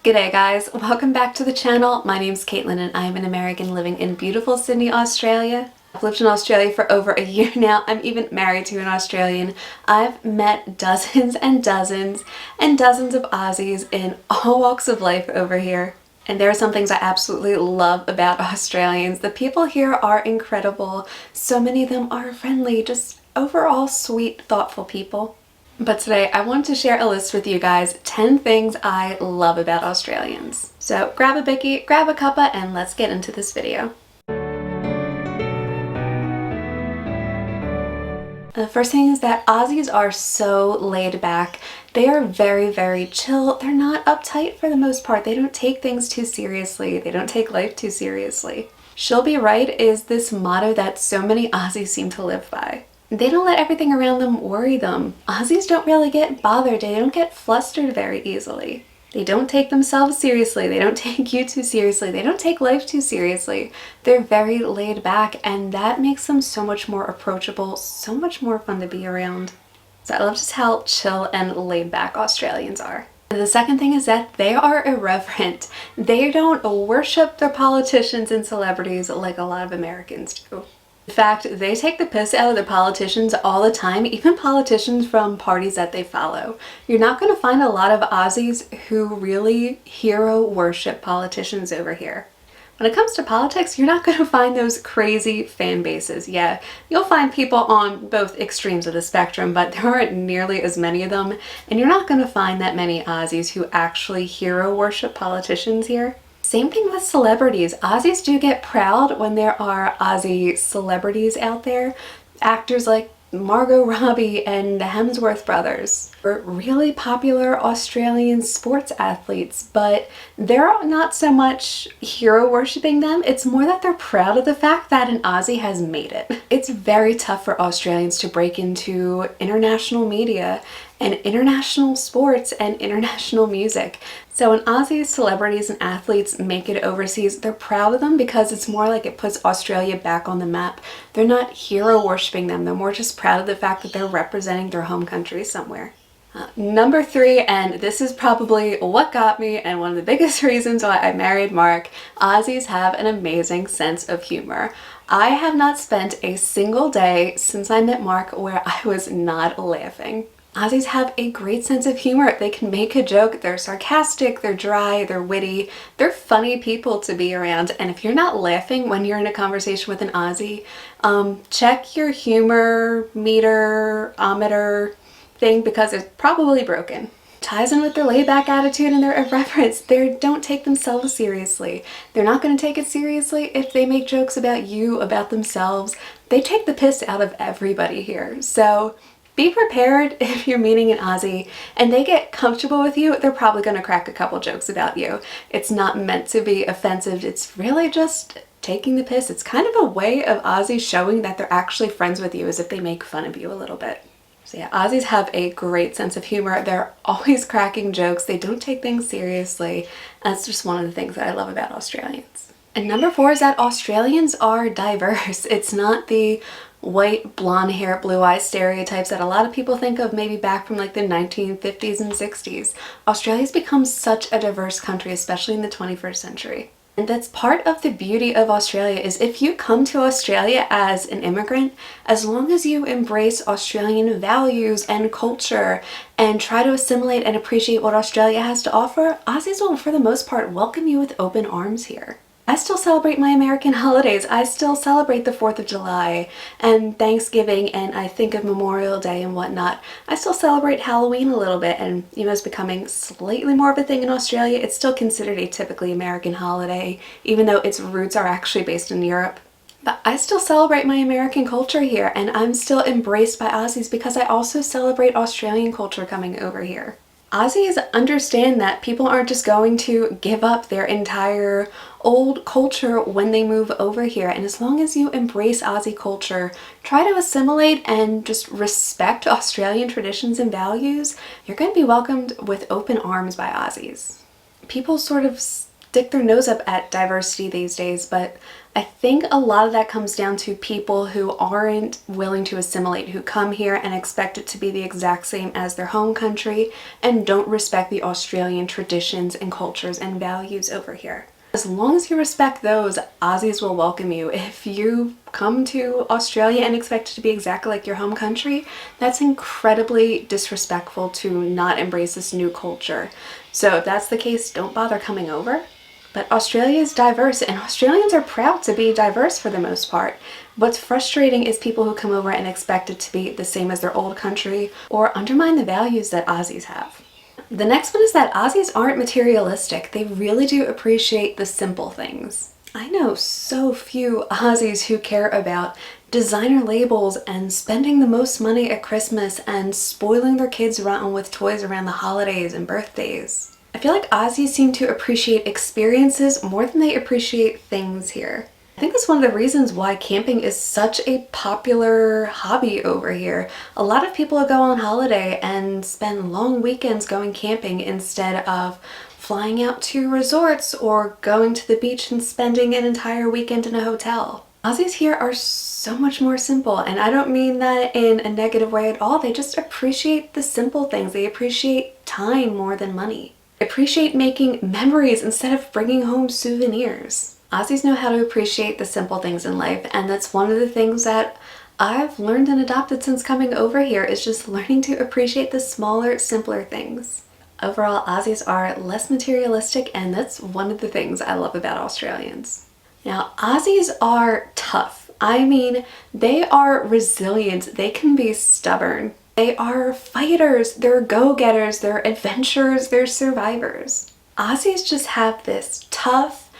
G'day guys, welcome back to the channel. My name's Kaitlyn and I'm an American living in beautiful Sydney, Australia. I've lived in Australia for over a year now. I'm even married to an Australian. I've met dozens and dozens and dozens of Aussies in all walks of life over here. And there are some things I absolutely love about Australians. The people here are incredible. So many of them are friendly, just overall sweet, thoughtful people. But today I want to share a list with you guys, 10 things I love about Australians. So grab a bicky, grab a cuppa, and let's get into this video. The first thing is that Aussies are so laid back. They are very, very chill. They're not uptight for the most part. They don't take things too seriously. They don't take life too seriously. She'll be right is this motto that so many Aussies seem to live by. They don't let everything around them worry them. Aussies don't really get bothered. They don't get flustered very easily. They don't take themselves seriously. They don't take you too seriously. They don't take life too seriously. They're very laid back, and that makes them so much more approachable, so much more fun to be around. So I love just how chill and laid back Australians are. The second thing is that they are irreverent. They don't worship their politicians and celebrities like a lot of Americans do. In fact, they take the piss out of the politicians all the time, even politicians from parties that they follow. You're not going to find a lot of Aussies who really hero worship politicians over here. When it comes to politics, you're not going to find those crazy fan bases. Yeah, you'll find people on both extremes of the spectrum, but there aren't nearly as many of them, and you're not going to find that many Aussies who actually hero worship politicians here. Same thing with celebrities. Aussies do get proud when there are Aussie celebrities out there. Actors like Margot Robbie and the Hemsworth brothers are really popular Australian sports athletes, but they're not so much hero worshipping them. It's more that they're proud of the fact that an Aussie has made it. It's very tough for Australians to break into international media and international sports and international music. So when Aussie celebrities and athletes make it overseas, they're proud of them because it's more like it puts Australia back on the map. They're not hero worshipping them. They're more just proud of the fact that they're representing their home country somewhere. Number 3, and this is probably what got me and one of the biggest reasons why I married Mark, Aussies have an amazing sense of humor. I have not spent a single day since I met Mark where I was not laughing. Aussies have a great sense of humor. They can make a joke. They're sarcastic, they're dry, they're witty. They're funny people to be around. And if you're not laughing when you're in a conversation with an Aussie, check your humor meter-ometer thing because it's probably broken. Ties in with their laid-back attitude and their irreverence. They don't take themselves seriously. They're not going to take it seriously if they make jokes about you, about themselves. They take the piss out of everybody here. So be prepared if you're meeting an Aussie and they get comfortable with you, they're probably going to crack a couple jokes about you. It's not meant to be offensive. It's really just taking the piss. It's kind of a way of Aussies showing that they're actually friends with you, as if they make fun of you a little bit. So yeah, Aussies have a great sense of humor. They're always cracking jokes. They don't take things seriously. That's just one of the things that I love about Australians. And number 4 is that Australians are diverse. It's not the white, blonde hair, blue eyes stereotypes that a lot of people think of maybe back from like the 1950s and 60s. Australia's become such a diverse country, especially in the 21st century. And that's part of the beauty of Australia is if you come to Australia as an immigrant, as long as you embrace Australian values and culture and try to assimilate and appreciate what Australia has to offer, Aussies will for the most part welcome you with open arms here. I still celebrate my American holidays. I still celebrate the 4th of July and Thanksgiving, and I think of Memorial Day and whatnot. I still celebrate Halloween a little bit, and it's becoming slightly more of a thing in Australia. It's still considered a typically American holiday, even though its roots are actually based in Europe. But I still celebrate my American culture here, and I'm still embraced by Aussies because I also celebrate Australian culture coming over here. Aussies understand that people aren't just going to give up their entire old culture when they move over here, and as long as you embrace Aussie culture, try to assimilate and just respect Australian traditions and values, you're going to be welcomed with open arms by Aussies. People sort of stick their nose up at diversity these days, but I think a lot of that comes down to people who aren't willing to assimilate, who come here and expect it to be the exact same as their home country and don't respect the Australian traditions and cultures and values over here. As long as you respect those, Aussies will welcome you. If you come to Australia and expect it to be exactly like your home country, that's incredibly disrespectful to not embrace this new culture. So if that's the case, don't bother coming over. But Australia is diverse, and Australians are proud to be diverse for the most part. What's frustrating is people who come over and expect it to be the same as their old country or undermine the values that Aussies have. The next one is that Aussies aren't materialistic. They really do appreciate the simple things. I know so few Aussies who care about designer labels and spending the most money at Christmas and spoiling their kids rotten with toys around the holidays and birthdays. I feel like Aussies seem to appreciate experiences more than they appreciate things here. I think that's one of the reasons why camping is such a popular hobby over here. A lot of people go on holiday and spend long weekends going camping instead of flying out to resorts or going to the beach and spending an entire weekend in a hotel. Aussies here are so much more simple, and I don't mean that in a negative way at all. They just appreciate the simple things. They appreciate time more than money. They appreciate making memories instead of bringing home souvenirs. Aussies know how to appreciate the simple things in life, and that's one of the things that I've learned and adopted since coming over here, is just learning to appreciate the smaller, simpler things. Overall, Aussies are less materialistic, and that's one of the things I love about Australians. Now, Aussies are tough. I mean, they are resilient. They can be stubborn. They are fighters, they're go-getters, they're adventurers, they're survivors. Aussies just have this tough,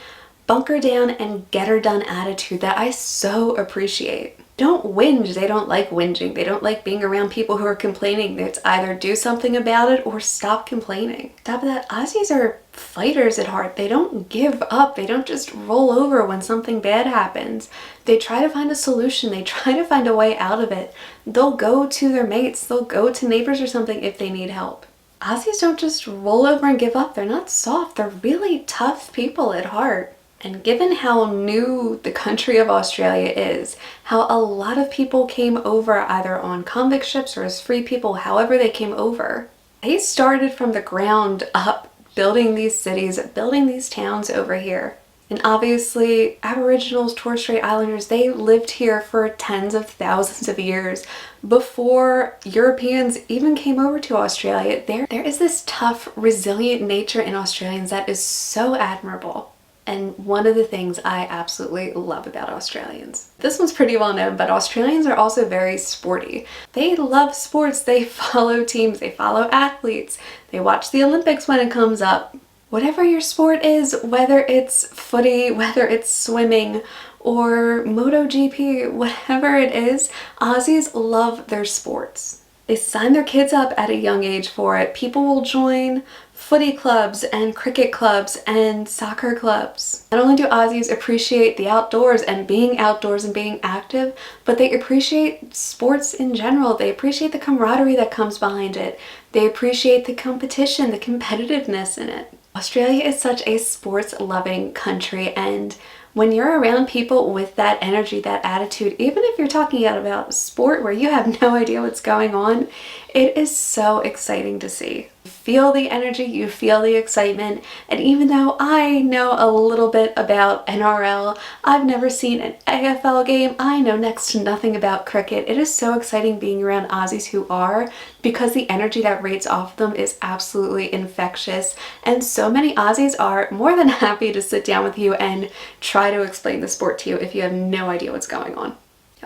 bunker down and get her done attitude that I so appreciate. Don't whinge. They don't like whinging. They don't like being around people who are complaining. It's either do something about it or stop complaining. On top of that, Aussies are fighters at heart. They don't give up. They don't just roll over when something bad happens. They try to find a solution. They try to find a way out of it. They'll go to their mates. They'll go to neighbors or something if they need help. Aussies don't just roll over and give up. They're not soft. They're really tough people at heart. And given how new the country of Australia is, how a lot of people came over either on convict ships or as free people, however they came over, they started from the ground up building these cities, building these towns over here. And obviously, Aboriginals, Torres Strait Islanders, they lived here for tens of thousands of years before Europeans even came over to Australia. There is this tough, resilient nature in Australians that is so admirable. And one of the things I absolutely love about Australians. This one's pretty well known, but Australians are also very sporty. They love sports, they follow teams, they follow athletes, they watch the Olympics when it comes up. Whatever your sport is, whether it's footy, whether it's swimming, or MotoGP, whatever it is, Aussies love their sports. They sign their kids up at a young age for it. People will join footy clubs and cricket clubs and soccer clubs. Not only do Aussies appreciate the outdoors and being outdoors and being active, but they appreciate sports in general. They appreciate the camaraderie that comes behind it. They appreciate the competition, the competitiveness in it. Australia is such a sports-loving country, and when you're around people with that energy, that attitude, even if you're talking about sport where you have no idea what's going on, it is so exciting to see. You feel the energy, you feel the excitement, and even though I know a little bit about NRL, I've never seen an AFL game, I know next to nothing about cricket. It is so exciting being around Aussies who are, because the energy that radiates off them is absolutely infectious, and so many Aussies are more than happy to sit down with you and try to explain the sport to you if you have no idea what's going on.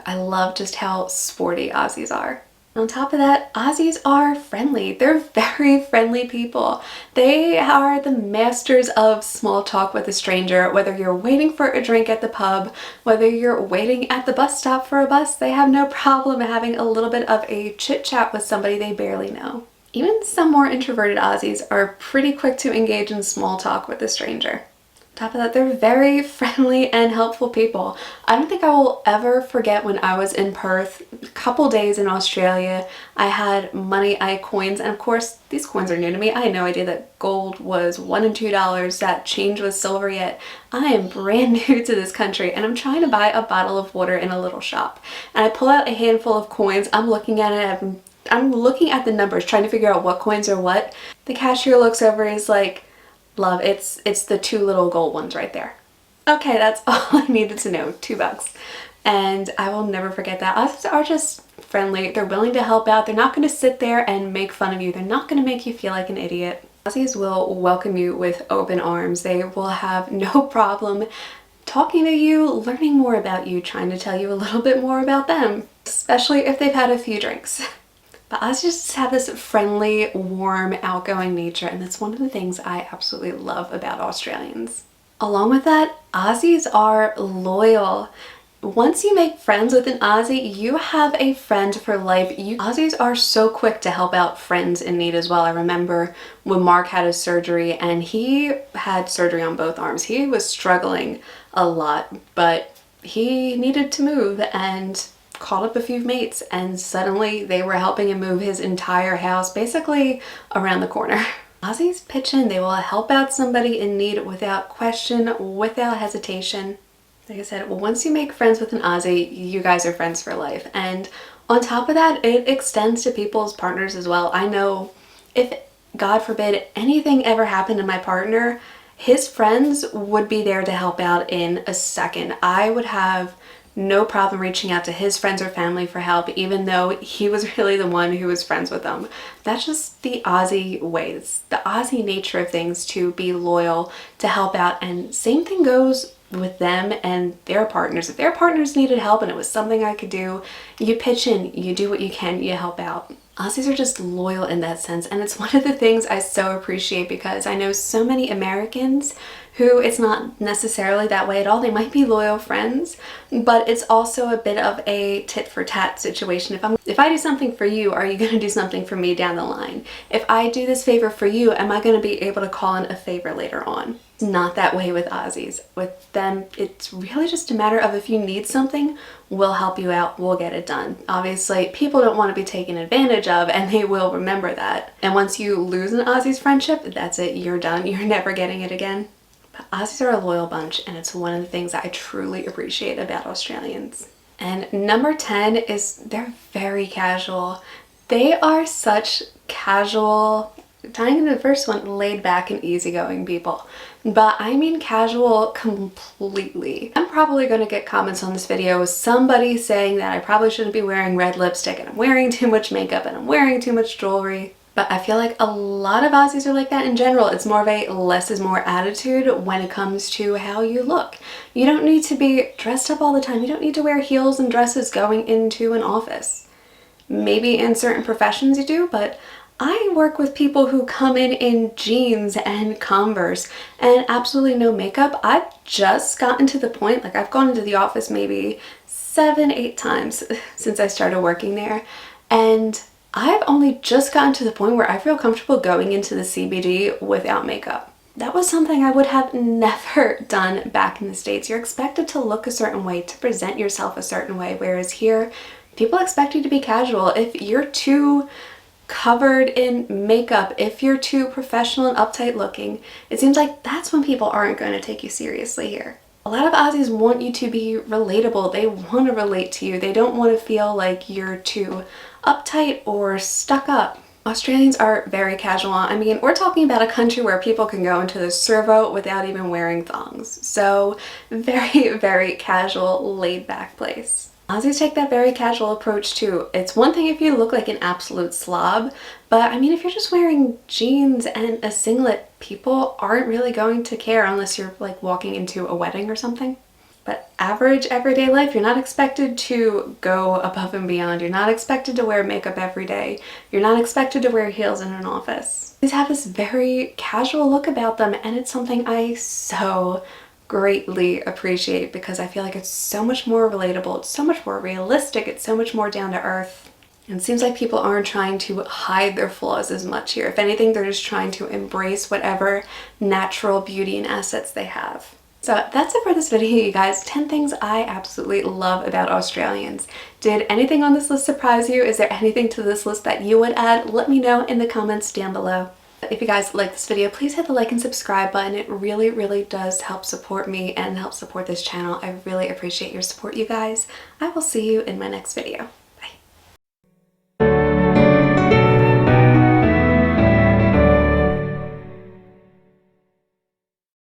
I love just how sporty Aussies are. On top of that, Aussies are friendly. They're very friendly people. They are the masters of small talk with a stranger, whether you're waiting for a drink at the pub, whether you're waiting at the bus stop for a bus, they have no problem having a little bit of a chit chat with somebody they barely know. Even some more introverted Aussies are pretty quick to engage in small talk with a stranger. Top of that, they're very friendly and helpful people. I don't think I will ever forget when I was in Perth, a couple days in Australia. I had money, I had coins, and of course these coins are new to me. I had no idea that gold was $1 and $2, that change was silver yet. I am brand new to this country and I'm trying to buy a bottle of water in a little shop. And I pull out a handful of coins, I'm looking at it, I'm looking at the numbers, trying to figure out what coins are what. The cashier looks over and is like, love, it's the 2 little gold ones right there. Okay, that's all I needed to know, $2. And I will never forget that. Aussies are just friendly. They're willing to help out. They're not going to sit there and make fun of you. They're not going to make you feel like an idiot. Aussies will welcome you with open arms. They will have no problem talking to you, learning more about you, trying to tell you a little bit more about them, especially if they've had a few drinks. But Aussies just have this friendly, warm, outgoing nature, and that's one of the things I absolutely love about Australians. Along with that, Aussies are loyal. Once you make friends with an Aussie, you have a friend for life. Aussies are so quick to help out friends in need as well. I remember when Mark had his surgery, and he had surgery on both arms. He was struggling a lot, but he needed to move and called up a few mates, and suddenly they were helping him move his entire house basically around the corner. Aussies pitch in. They will help out somebody in need without question, without hesitation. Like I said, well, once you make friends with an Aussie, you guys are friends for life. And on top of that, it extends to people's partners as well. I know if, God forbid, anything ever happened to my partner, his friends would be there to help out in a second. I would have no problem reaching out to his friends or family for help, even though he was really the one who was friends with them. That's just the Aussie way. It's the Aussie nature of things to be loyal, to help out, and same thing goes with them and their partners. If their partners needed help and it was something I could do, you pitch in, you do what you can, you help out. Aussies are just loyal in that sense, and it's one of the things I so appreciate, because I know so many Americans who it's not necessarily that way at all. They might be loyal friends, but it's also a bit of a tit for tat situation. If I do something for you, are you going to do something for me down the line? If I do this favor for you, am I going to be able to call in a favor later on? It's not that way with Aussies. With them, it's really just a matter of, if you need something, we'll help you out, we'll get it done. Obviously, people don't want to be taken advantage of, and they will remember that. And once you lose an Aussie's friendship, that's it, you're done. You're never getting it again. But Aussies are a loyal bunch, and it's one of the things I truly appreciate about Australians. And number 10 is they're very casual. They are such casual, tying into the first one, laid back and easygoing people. But I mean casual completely. I'm probably going to get comments on this video with somebody saying that I probably shouldn't be wearing red lipstick, and I'm wearing too much makeup, and I'm wearing too much jewelry. But I feel like a lot of Aussies are like that in general. It's more of a less is more attitude when it comes to how you look. You don't need to be dressed up all the time. You don't need to wear heels and dresses going into an office. Maybe in certain professions you do, but I work with people who come in jeans and Converse and absolutely no makeup. I've just gotten to the point, like I've gone into the office maybe 7-8 times since I started working there, and I've only just gotten to the point where I feel comfortable going into the CBD without makeup. That was something I would have never done back in the States. You're expected to look a certain way, to present yourself a certain way, whereas here, people expect you to be casual. If you're too covered in makeup, if you're too professional and uptight looking, it seems like that's when people aren't going to take you seriously here. A lot of Aussies want you to be relatable. They want to relate to you. They don't want to feel like you're too uptight or stuck up. Australians are very casual. I mean, we're talking about a country where people can go into the servo without even wearing thongs. So very, very casual, laid back place. Aussies take that very casual approach too. It's one thing if you look like an absolute slob, but I mean, if you're just wearing jeans and a singlet, people aren't really going to care unless you're like walking into a wedding or something. But average everyday life, you're not expected to go above and beyond. You're not expected to wear makeup every day. You're not expected to wear heels in an office. These have this very casual look about them, and it's something I so greatly appreciate, because I feel like it's so much more relatable, it's so much more realistic, it's so much more down to earth. And it seems like people aren't trying to hide their flaws as much here. If anything, they're just trying to embrace whatever natural beauty and assets they have. So that's it for this video, you guys. 10 things I absolutely love about Australians. Did anything on this list surprise you? Is there anything to this list that you would add? Let me know in the comments down below. If you guys like this video, please hit the like and subscribe button. It really, really does help support me and help support this channel. I really appreciate your support, you guys. I will see you in my next video.